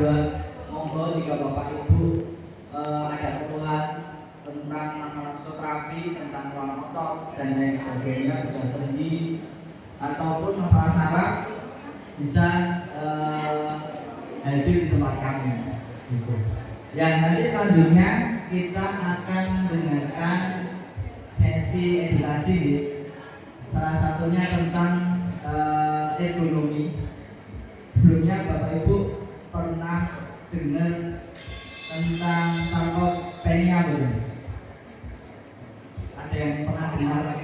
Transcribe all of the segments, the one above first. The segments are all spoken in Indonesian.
juga monggo jika Bapak Ibu ada keluhan tentang masalah fisioterapi, tentang tulang otot dan lain sebagainya, bisa sendi ataupun masalah saraf, bisa hadir di tempat kami. Gitu. Ya, nanti selanjutnya kita akan mendengarkan sesi edukasi, salah satunya tentang ergonomi. Sebelumnya Bapak Ibu pernah dengar tentang sarkopenia belum? Ada yang pernah dengar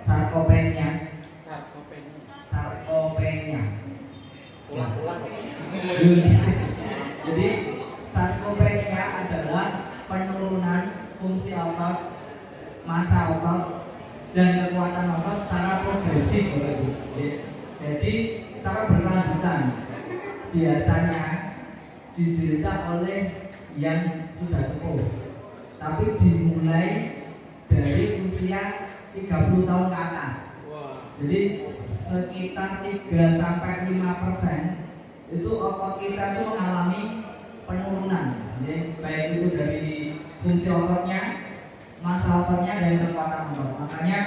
sarkopenia? Sarkopenia. Ulang-ulang. Jadi sarkopenia adalah penurunan fungsi otot, massa otot, dan kekuatan otot secara progresif, Bapak Ibu. Jadi secara berkelanjutan. Biasanya diderita oleh yang sudah sepuh, tapi dimulai dari usia 30 tahun ke atas. Jadi sekitar 3-5% itu otot kita itu mengalami penurunan. Jadi baik itu dari fungsi ototnya, massa ototnya, dan kekuatan otot. Makanya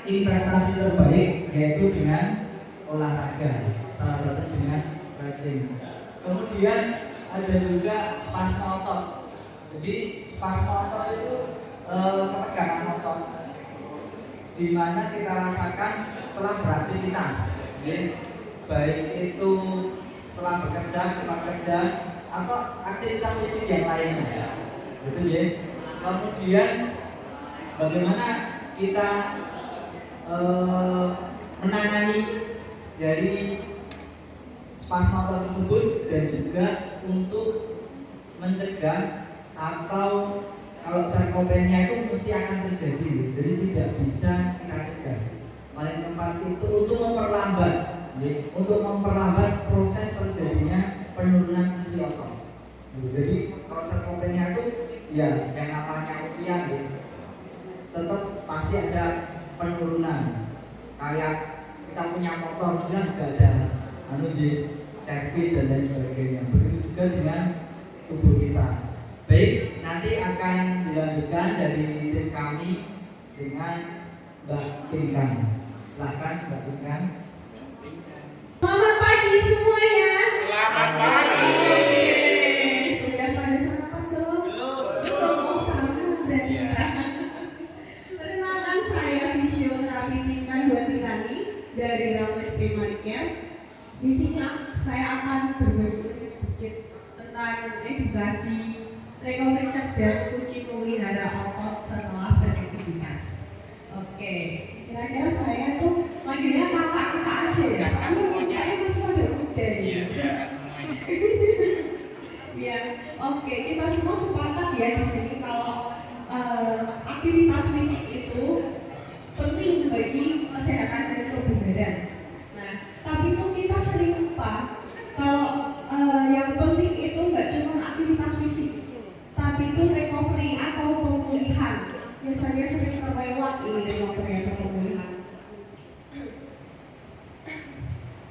investasi terbaik yaitu dengan olahraga, salah satu dengan stretching. Kemudian ada juga spasma otot. Jadi spasma otot itu ketegangan otot di mana kita rasakan setelah beraktivitas, baik itu setelah bekerja, tempat kerja, atau aktivitas fisik yang lainnya. Gitu ya. Kemudian bagaimana kita menangani dari spasma otot tersebut, dan juga untuk mencegah atau kalau sarkopenia itu mesti akan terjadi, jadi tidak bisa kita cegah. Paling tempat itu untuk memperlambat proses terjadinya penurunan fungsi otot. Jadi kalau sarkopenia itu ya yang namanya usia, tetap pasti ada penurunan. Kayak kita punya motor bisa juga ada servis dan lain sebagainya. Begitu juga dengan tubuh kita. Baik, nanti akan dilanjutkan dari tim kami dengan Mbak Pinkan. Silakan Mbak Pinkan. Selamat pagi semuanya. Selamat pagi. Sudah pada sarapan belum? Belum sama berarti. Perkenalkan, saya fisioterapi Pinkan Duatirani dari Rames Primary Care. Di sini saya akan berbagi sedikit tentang edukasi recovery cerdas kunci memelihara otot setelah beraktivitas. Oke, kira-kira saya tuh manggilnya kakak-kakak aja ya. Saya masih pada muda ya. Ya, oke, kita semua sepakat ya di sini kalau aktivitas fisik itu penting bagi kesehatan dan kebugaran. Nah, tapi itu kita sering lupa kalau yang penting itu nggak cuma aktivitas fisik, tapi itu recovery atau pemulihan. Biasanya sering terlewat ini recovery atau pemulihan.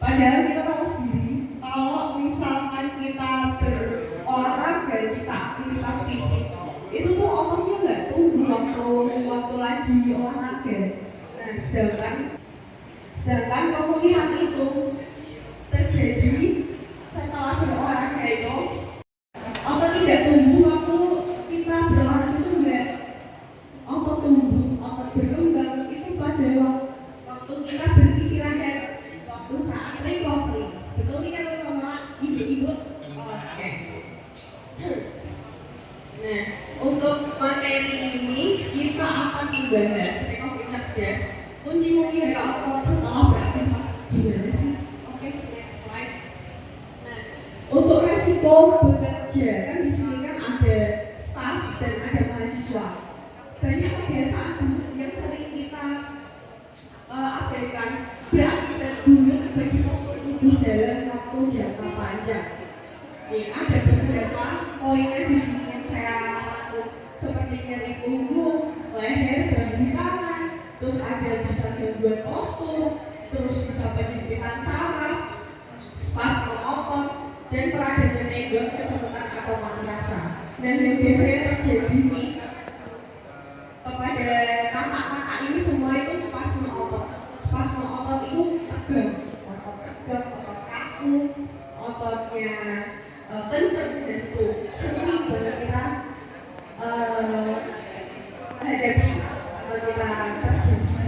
Padahal kita tahu sendiri kalau misalkan kita berolahraga, kita aktivitas fisik, itu tuh ototnya nggak tumbuh waktu lagi olahraga. Nah, sedangkan pemulihan itu terjadi setelah berolahraga itu. Otot tidak tumbuh waktu kita berolahraga itu enggak. Otot tumbuh, otot berkembang itu pada waktu kita beristirahat, waktu saat recovery. Betul kan sama ibu-ibu? Oke. Nah, untuk materi ini kita akan membahas recovery cerdas kunci memelihara otot setelah beraktivitas. Gimana sih? Oke, next slide. Nah, untuk resiko bekerja kan di sini kan ada staff dan ada mahasiswa. Banyak kebiasaan yang sering kita abaikan berakibat buruk bagi postur tubuh dalam waktu jangka panjang. Nih, ada beberapa poinnya di sini yang saya lakukan, seperti nyeri punggung, leher, bahu, tangan, terus ada bisa gangguan postur, terus bisa penyempitan saraf, spasma dan peradangan tendon, kesemutan atau madrasah. Nah, yang biasanya terjadi nih kepada kakak-kakak ini semua itu spasme otot. Spasme otot itu tegang, otot kaku, ototnya kenceng, dan itu sering banget kita hadapi atau kita terjadi.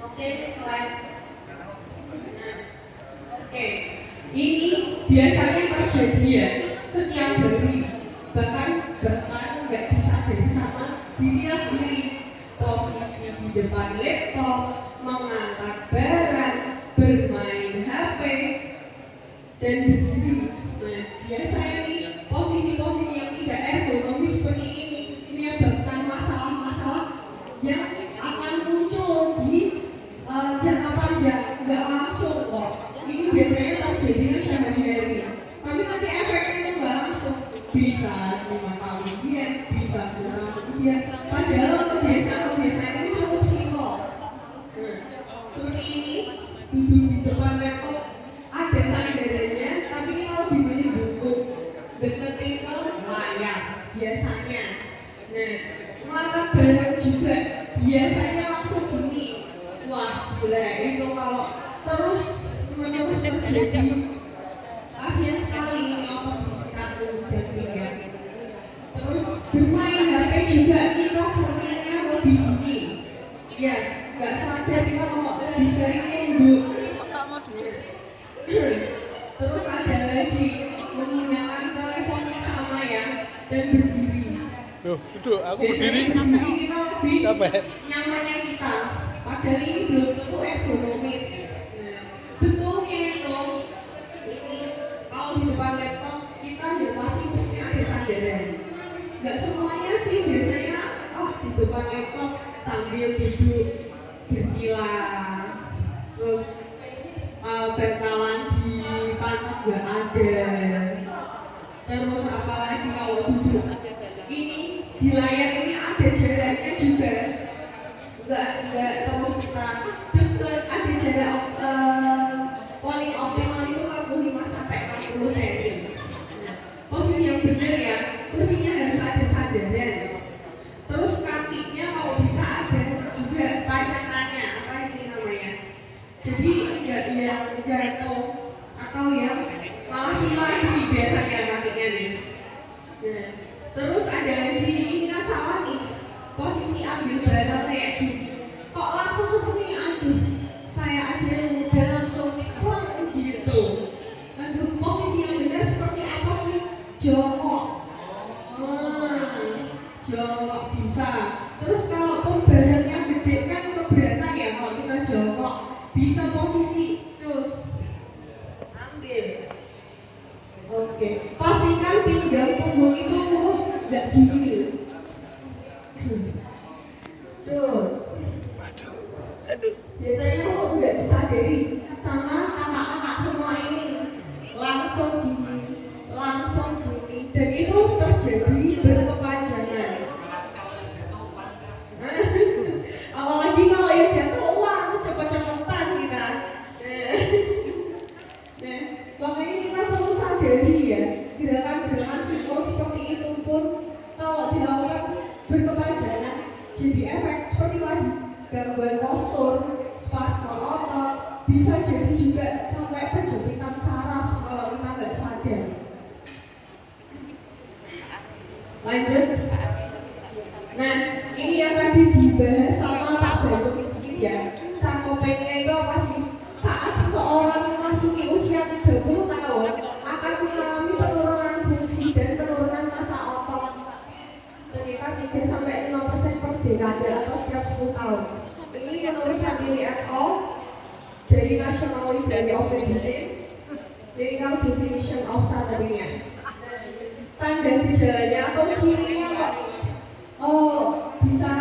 Oke, next slide. Oke, ini biasanya terjadi ya setiap hari, bahkan nggak bisa dari sama diri sendiri. Posisi di depan laptop, mengangkat barang, bermain HP, dan berdiri. Nah, biasanya nih posisi-posisi yang tidak ergonomis seperti ini menyebabkan masalah-masalah yang akan muncul di jangka panjang, nggak langsung kok. Ini biasanya terjadi sehari-hari, tapi nanti efeknya itu nggak langsung, bisa 5 tahun kemudian, bisa 10 tahun kemudian. Padahal kebiasaan ini cukup simpel. Seperti ini, duduk di depan laptop, ada sandarannya, tapi ini kalau lebih bungkuk, deketin ke layar biasanya. Nah, mengangkat barang juga biasanya langsung gini. Wah, gila, itu kalau terus menerus terjadi, kasihan sekali ini otot di sekitar punggung dan pinggang. Terus bermain HP juga kita seringnya lebih gini. Ya, nggak sadar kita kok lebih sering nunduk. Terus ada lagi menggunakan telepon sama ya dan berdiri. Duduk, aku Biasanya berdiri. kita lebih Capek. nyamannya kita. Padahal ini belum tentu ergonomis. Betulnya itu, ini kalau di depan laptop kita ya pasti mestinya ada sandaran. Nggak semuanya sih, biasanya di depan laptop sambil duduk bersila, terus bantalan di pantat nggak ada. Terus apalagi kalau duduk ini di layar ini ada jaraknya juga, nggak terus kita deket, ada jarak paling optimal itu 45-60 cm. Posisi yang benar ya, kursinya harus ada sandaran. Terus kakinya kalau bisa ada juga pacatannya, apa ini namanya, jadi nggak yang gantung atau yang malah sila gini biasanya kakinya nih. Nah, terus ada lagi, ini kan salah nih, posisi ambil barang kayak gini kok langsung seperti ini. Aduh, saya aja yang udah langsung seleng gitu. Aduh, posisi yang benar seperti apa sih? Jongkok. Jongkok bisa. Terus kalaupun barangnya gede kan keberatan ya kalau kita jongkok. Bisa posisi cus, ambil. Oke, pastikan pinggang punggung itu lurus, nggak gini. Cus. Biasanya kok nggak disadari sama kakak-kakak semua ini, langsung gini, dan itu terjadi berkepanjangan. Apalagi kalau yang jatuh, wah cepet-cepetan kita. Nah, makanya kita perlu sadari ya, gerakan-gerakan simpel seperti itu pun kalau dilakukan berkepanjangan jadi efek seperti tadi, gangguan postur, spasme otot, bisa jadi juga sampai penjepitan saraf kalau kita nggak sadar. Lanjut. Nah, ini yang tadi dibahas sama Pak Bandung sedikit ya. Sarkopenia itu apa sih? Saat seseorang memasuki usia 30 tahun akan mengalami penurunan fungsi dan penurunan massa otot sekitar 3-5% per dekade atau setiap 10 tahun. Ini menurut Chandili et al. Dari National Library of Medicine, Clinical Definition of Sarcopenia. Tanda gejalanya atau cirinya kok bisa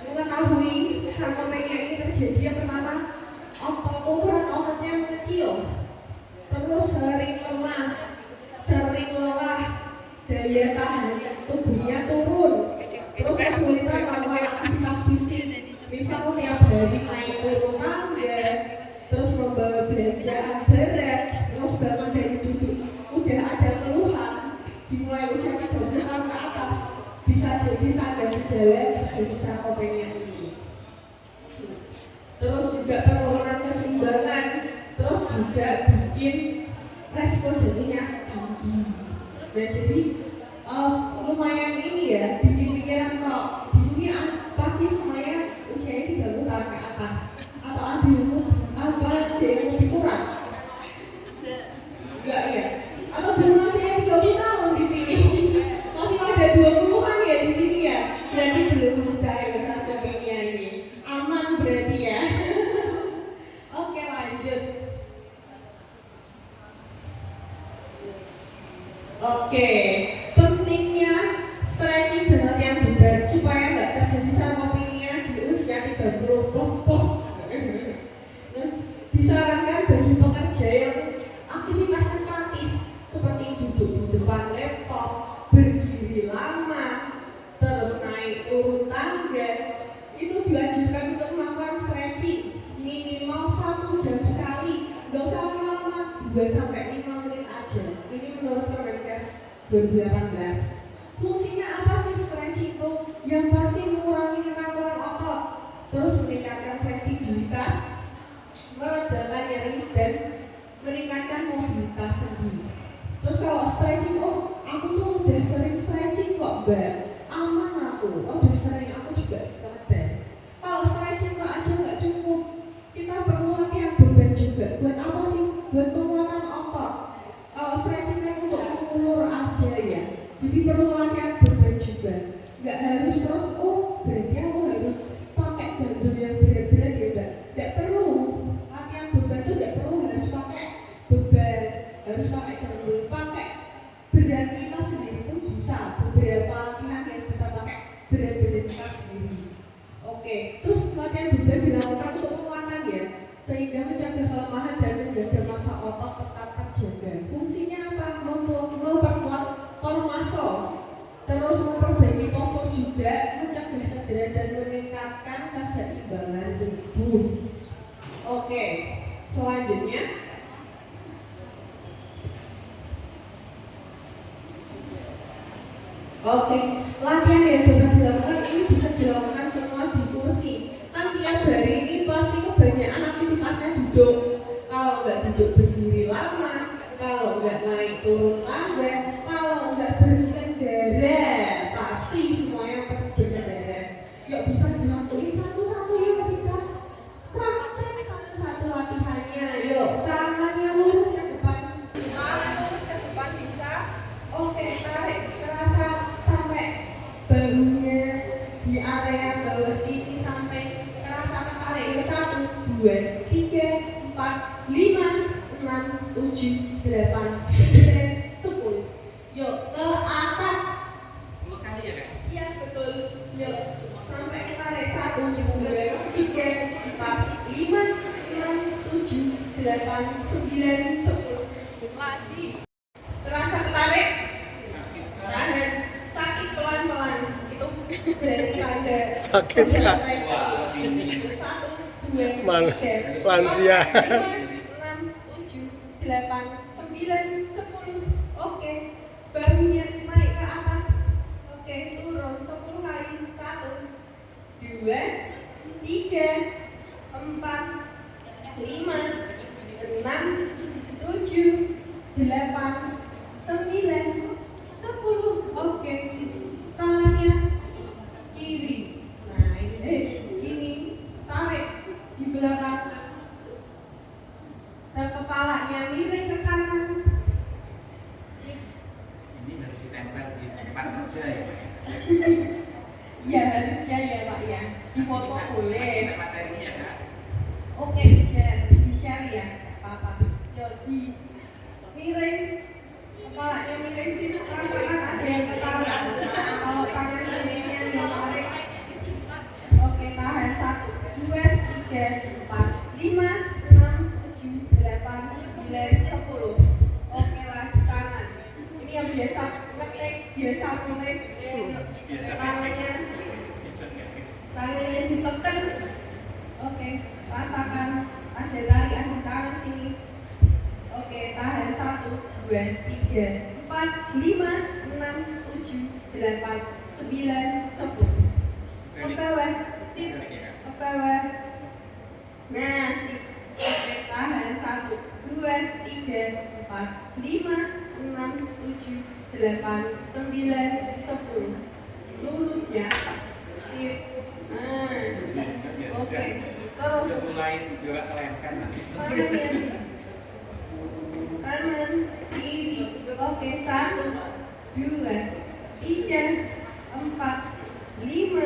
mengetahui sarkopenia ini terjadi. Yang pertama, ukuran ototnya mengecil, terus sering lemah, sering lelah, daya tahan tubuhnya turun, terus kesulitan melakukan aktivitas fisik, misal tiap hari naik turun tangga, terus membawa belanjaan berat, terus bangun dari juga bikin resiko jadinya tinggi. Dan jadi lumayan ini ya, bikin pikiran kalau di sini pasti semuanya usianya 30 tahun ke atas, atau ada yang lebih kurang. Enggak ya? Atau belum ada yang 30 tahun di sini. Masih ada 20-an ya di sini ya. Berarti belum bisa ya besar kopinya ini. Aman berarti ya. Oke, lanjut. Oke, pentingnya stretching dan latihan beban supaya nggak terjadi sarkopenia di usia 30 plus. Disarankan bagi pekerja yang aktivitasnya statis seperti duduk di depan laptop, berdiri lama, terus naik turun tangga, itu dianjurkan untuk melakukan stretching minimal 1 jam sekali. Nggak usah lama-lama, 2-5 menit aja. Ini menurut Kemenkes 2018. Fungsinya apa sih stretching itu? Yang pasti mengurangi gangguan otot, terus meningkatkan fleksibilitas, meredakan nyeri dan meningkatkan mobilitas sendiri. Terus kalau stretching, aku tuh udah sering stretching kok Mbak, aman aku, udah sering, aku juga sadar. Kalau stretching kok aja nggak cukup, kita perlu latihan beban juga. Buat apa sih? Buat penguatan otot. Kalau stretching kan untuk mengulur aja ya, jadi perlu latihan beban juga. Nggak harus terus, berarti aku harus pakai dumbbell yang berat-berat ya Mbak. Nggak perlu. Latihan beban tuh nggak perlu harus pakai beban, harus pakai dumbbell, pakai berat kita sendiri pun bisa. Beberapa latihan yang bisa pakai berat-berat kita sendiri. Oke, terus latihan beban dilakukan untuk penguatan ya, sehingga mencegah kelemahan dan menjaga massa otot tetap terjaga. Fungsinya apa? Memperkuat core muscle, terus memperbaiki postur juga, mencegah cedera dan meningkatkan keseimbangan tubuh. Oke, selanjutnya latihan yang dapat dilakukan ini bisa dilakukan semua di kursi. Kan tiap hari ini pasti kebanyakan aktivitasnya duduk. Kalau nggak duduk berdiri lama, kalau nggak naik turun tangga, kalau nggak berkendara, pasti semuanya berkendara. Yuk bisa dilakuin satu-satu yuk kita praktek satu-satu latihannya. Yuk tangannya lurus ke depan, tangan lurus ke depan bisa. Oke, tarik terasa sampai bahunya di area bawah sini sampai terasa ketarik. 1, 2, 3, 4, 5, 6, 7, 8, 9, 10. Yuk ke atas. 10 kali ya Kak? Iya betul. Yuk sampai ketarik 1, 2, 3, 4, 5, 6, 7, 8, 9, 10. Lagi. Terasa ketarik? Tahan. Sakit pelan-pelan. Itu berarti tanda sakit Kak. 1, 2, 3, 4, 5, 6, 7, 8, 9, 10. Oke, bahunya naik ke atas. Oke, turun 10 kali. 1, 2, 3, 4, 5, 6, 7, 8, 9, 10. Oke, tangannya kiri. Nah, ini tarik di belakang. Kepalanya miring ke kanan. Ini harus ditempel di tempat kerja ya Pak? Ya harusnya ya Pak ya. Di foto boleh. Ada materinya Kak? Oke, di-share ya, apa-apa. Yuk, di miring, kepalanya miring sini, rasakan ada yang ketarik. Kalau tangan kirinya yang tarik. Oke, tahan 1, 2, 3, 4, 5, 6, 7, 8, 9, 10. Oke, lagi tangan. Ini yang biasa ngetik, biasa nulis. Yuk, tangannya ditekan. Oke, rasakan ada tarian di tangan sini. Oke, tahan 1, 2, 3, 4, 5, 6, 7, 8, 9, 10. Ke bawah, sip, ke bawah. Nah, sip. Oke, tahan 1, 3, 4, 5, 6, 7, 8, 9, 10. Lurus ya. Sip. Nah, oke. Terus Udah mulai juga kelihatan lah. kanan, kiri. Oke, 1, 2, 3, 4, 5,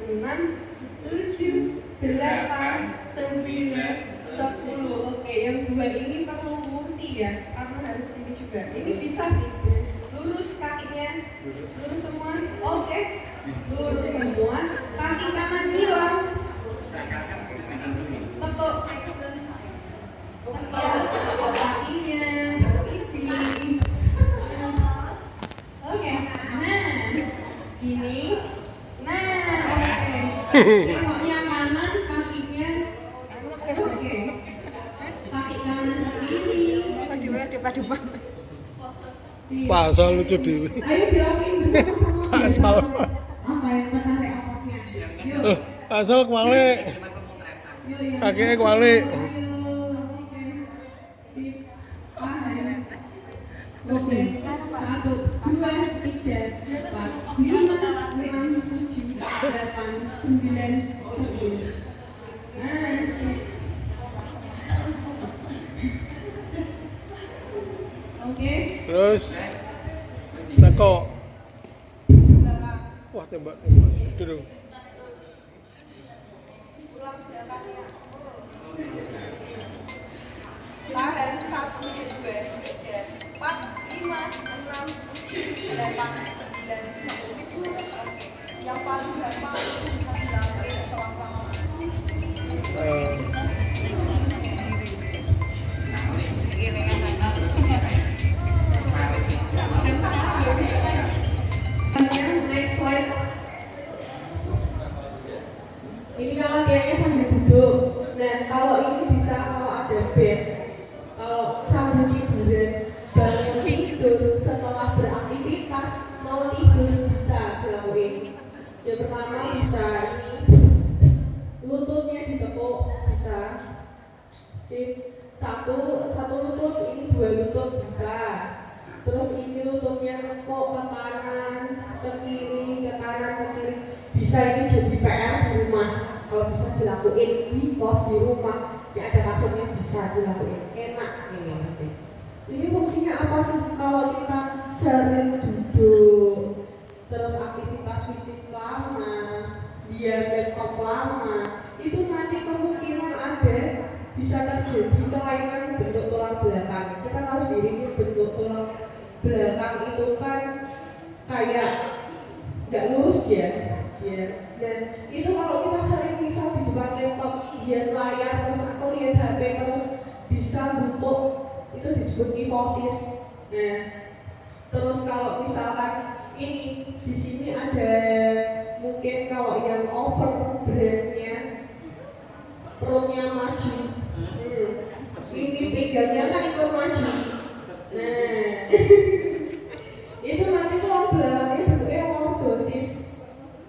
6, 7, 8, 9, 10. Oke, yang dua ini perlu kursi ya, karena harus ini juga. Ini bisa sih. Lurus kakinya, lurus semua. Oke, lurus semua. Kaki kanan hilang. Tekuk. Tekuk kakinya. Isi. Oke, nah ini, nah oke. Tengoknya kanan, kakinya, oke. Kaki kanan ke kiri. Sip. Pasal lucu dewe. Ayo dilakuin bersama-sama. Pasal. Apa yang menarik otaknya? Yuk. Pasal kewalik. Yuk, yuk. Kakinya kewalik. Ayo, oke. Sip. Tahan. Oke. 1, 2, 3, 4, 5, 6, 7, 8, 9, 10. Nah, sip. Oke. Terus cekok. Wah tembak. Duduk. Ulang belakangnya. Tahan 1, 2, 3, 4, 5, 6, 7, 8, 9, 10. Oke. Yang paling gampang bisa dilakuin selama next slide. Ini kan latihannya sambil duduk. Nah, kalau ini bisa kalau ada bed, kalau sambil tiduran, bangun tidur setelah beraktivitas mau tidur bisa dilakuin. Yang pertama bisa ini, lututnya ditekuk bisa. Sip. Satu lutut, ini 2 lutut bisa. Terus ini lututnya nekuk ke kanan, ke kiri, ke kanan, ke kiri. Bisa ini jadi PR di rumah. Kalau bisa dilakuin di kos di rumah, ya ada kasurnya bisa dilakuin. Enak ini nanti. Ini fungsinya apa sih kalau kita sering duduk, terus aktivitas fisik lama, lihat laptop lama, itu nanti kemungkinan ada bisa terjadi kelainan bentuk tulang belakang. Kita tahu sendiri bentuk tulang belakang itu kan kayak nggak lurus ya. Dan itu kalau kita sering misal di depan laptop lihat layar terus atau lihat HP terus bisa bungkuk, itu disebut kifosis. Nah, terus kalau misalkan ini di sini ada mungkin kalau yang over beratnya perutnya maju, ini pegangnya kan ikut maju. Nah, itu nanti tulang belakangnya bentuknya lordosis.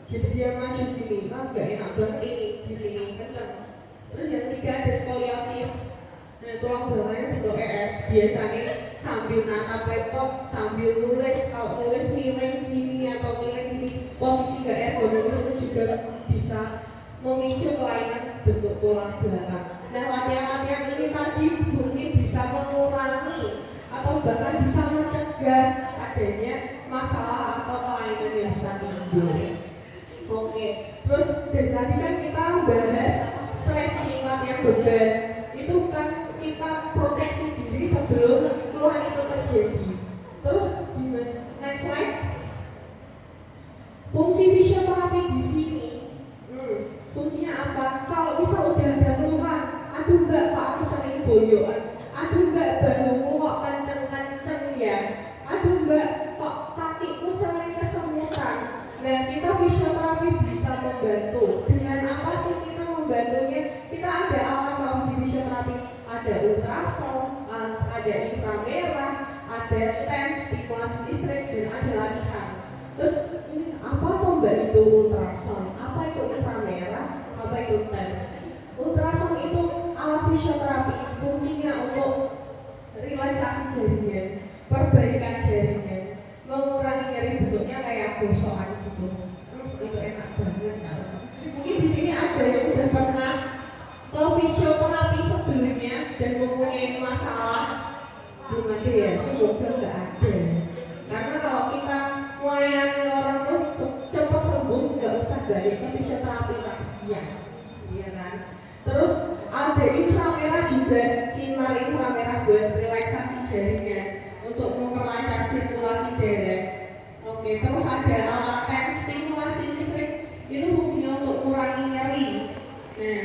Jadi dia maju gini, nggak enak banget ini di sini kenceng. Terus yang ketiga ada skoliosis. Nah, tulang belakangnya bentuk ES. Biasanya sambil natap laptop, sambil nulis, kalau nulis miring gini atau miring gini, posisi nggak ergonomis itu juga bisa memicu kelainan bentuk tulang belakang. Nah, latihan-latihan ini tadi mungkin bisa mengurangi atau bahkan bisa mencegah adanya masalah atau kelainan yang bisa timbul. Oke, terus dari tadi kan kita bahas stretching latihan beban. Itu kan kita proteksi diri sebelum keluhan itu terjadi. Terus gimana? Next slide. Fungsi fisioterapi di sini. Fungsinya apa? Kalau bisa udah ada keluhan, aduh mbak, kok aku sering boyokan. Aduh mbak, bahuku kok kenceng-kenceng ya. Aduh mbak, kok kakiku sering kesemutan. Nah, kita fisioterapi bisa membantu. Dengan apa sih kita membantunya? Kita ada alat kalau di fisioterapi. Ada ultrasound, ada inframerah, ada TENS, stimulasi listrik, dan ada latihan. Terus ini apa tuh mbak itu ultrasound? Apa itu inframerah? Apa itu TENS? Ultrasound itu alat fisioterapi. Fungsinya untuk relaksasi jaringan, perbaikan jaringan, mengurangi nyeri bentuknya kayak gosokan gitu. Itu enak banget kan. Mungkin di sini ada yang udah pernah ke fisioterapi sebelumnya dan mempunyai masalah. Belum ada ya, semoga nggak ada. Karena kalau kita melayani orang terus cepat sembuh, nggak usah balik ke fisioterapi kasihan, iya kan? Terus ada inframerah juga, sinar inframerah buat relaksasi jaringan untuk memperlancar sirkulasi darah. Oke, terus ada alat TENS stimulasi listrik, itu fungsinya untuk mengurangi nyeri. Nah,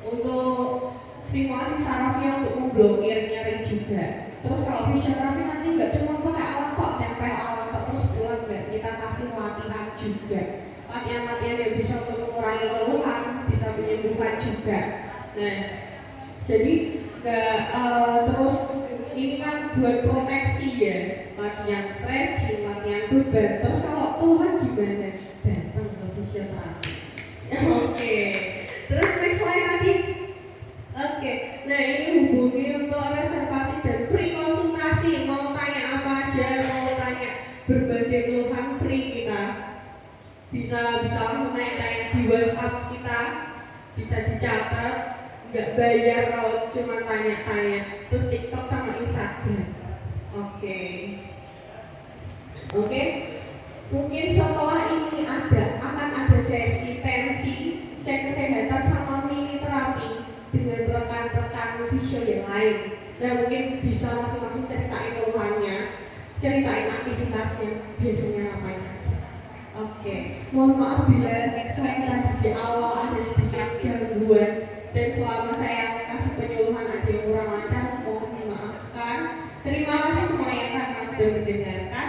untuk stimulasi sarafnya untuk memblokir nyeri juga. Terus kalau fisioterapi nanti nggak cuma pakai alat tok, tempel alat tok terus pulang, nggak, kita kasih latihan juga. Latihan-latihan yang bisa untuk mengurangi keluhan, bisa menyembuhkan juga. Nah, jadi terus ini kan buat proteksi ya, latihan stretching, latihan beban. Terus kalau Tuhan gimana? Datang ke fisioterapi. Oke. Terus next slide tadi. Oke. Nah ini hubungi untuk reservasi dan free konsultasi. Mau tanya apa aja, mau tanya berbagai keluhan free kita. Bisa langsung tanya-tanya di WhatsApp kita, bisa dicatat. Nggak bayar kalau cuma tanya-tanya. Terus TikTok sama Instagram. Oke. Mungkin setelah ini akan ada sesi tensi, cek kesehatan sama mini terapi dengan rekan-rekan fisio yang lain. Nah mungkin bisa masing-masing ceritain keluhannya, ceritain aktivitasnya, biasanya ngapain aja. Oke. Mohon maaf bila saya tadi di awal ada sedikit gangguan. Dan selama saya kasih penyuluhan ada yang kurang lancar, mohon dimaafkan. Terima kasih semuanya karena sudah mendengarkan.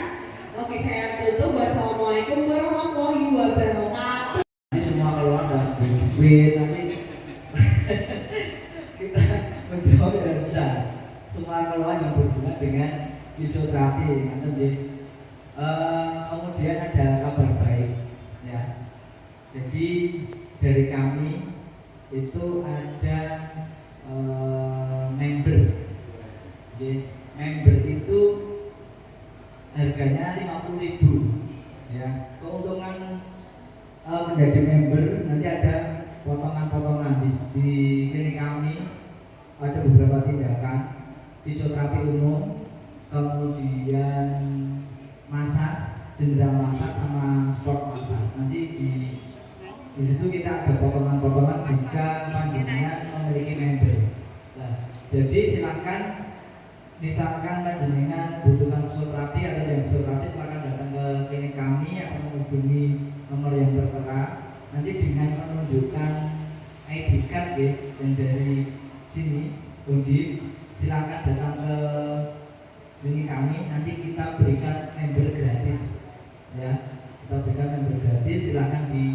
Oke, saya tutup. Wassalamualaikum warahmatullahi wabarakatuh. Nanti semua keluar dan duit nanti kita menjawab tidak bisa. Semua keluhan yang berhubungan dengan fisioterapi atau kemudian ada kabar baik ya. Jadi dari kami itu ada member. Jadi member itu harganya 50.000 ya. Keuntungan menjadi member nanti ada potongan-potongan di klinik kami. Ada beberapa tindakan fisioterapi umum, kemudian masas, general masas sama sport masas. Nanti di situ kita ada potongan-potongan jika panjenengan memiliki member. Nah, jadi silakan, misalkan panjenengan butuhkan fisioterapi atau yang fisioterapi, silakan datang ke klinik kami atau menghubungi nomor yang tertera. Nanti dengan menunjukkan ID card ya, yang dari sini, Undip, silakan datang ke klinik kami. Nanti kita berikan member gratis, ya. Kita berikan member gratis. Silakan di